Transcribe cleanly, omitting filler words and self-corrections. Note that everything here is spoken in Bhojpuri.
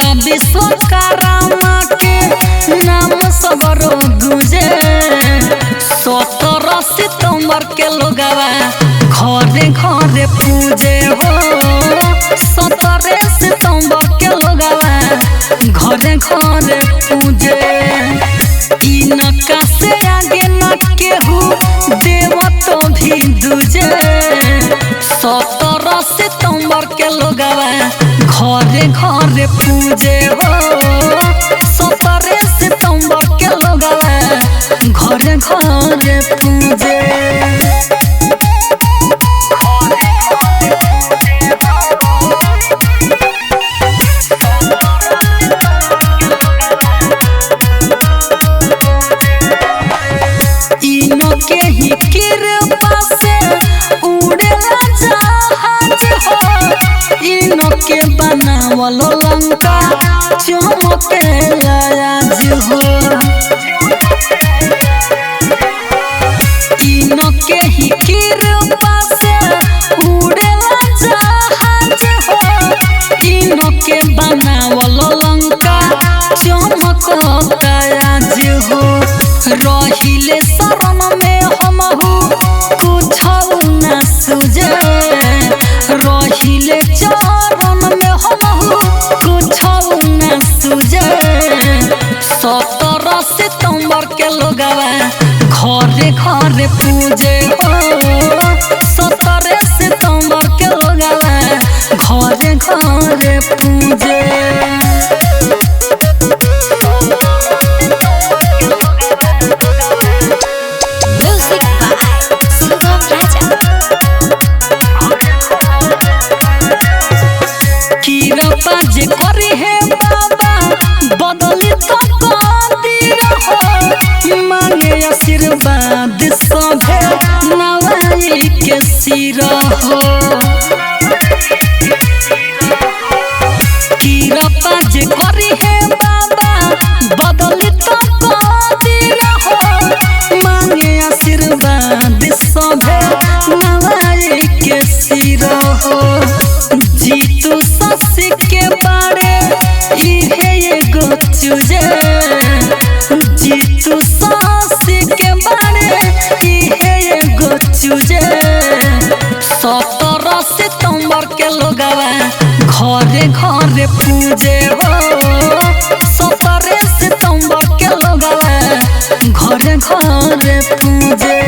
विश्वकर्मा के नाम सगरो गुजे। 17 सितंबर के लोगवा घरे घरे पूजे हो। 17 सितंबर के लोगवा घरे घरे पूजे। इनका से आगे न केहू देव तो भी दूजे। 17 सितंबर के लोगवा घरे घरे पूजे हो। 17 सितंबर के लोगवा घरे घरे पूजे। इनके ही कृपा से उड़ेला जहाज हो। इनके बनावल लंका चमकेला आज हो। इनके ही कृपा से उड़ेला जहाज हो। इनके बनावल लंका चमकता आज हो। रहिले शरण में हमहू कुछ न सूझे। रहिले चरण में हमहू कुछ न सूझे। 17 सितंबर के लोगवा घरे घरे पूजे हो। 17 सितंबर के लोगवा घरे घरे पूजे। कृपा जे करी है बाबा बदली तो कदीर हो। मांगे आशीर्वाद सभे नवाई के सिर हो। कृपा जे करी है बाबा बदली तो कदीर हो। मांगे आशीर्वाद सभे नवाई के सिर हो। जीतू ससी के बारे इहे एगो चूजे। जीतू ससी के बारे इहे एगो चूजे। 17 सितंबर के लोगवा घरे घरे पूजे हो। 17 सितंबर के लोगवा घरे घरे पूजे।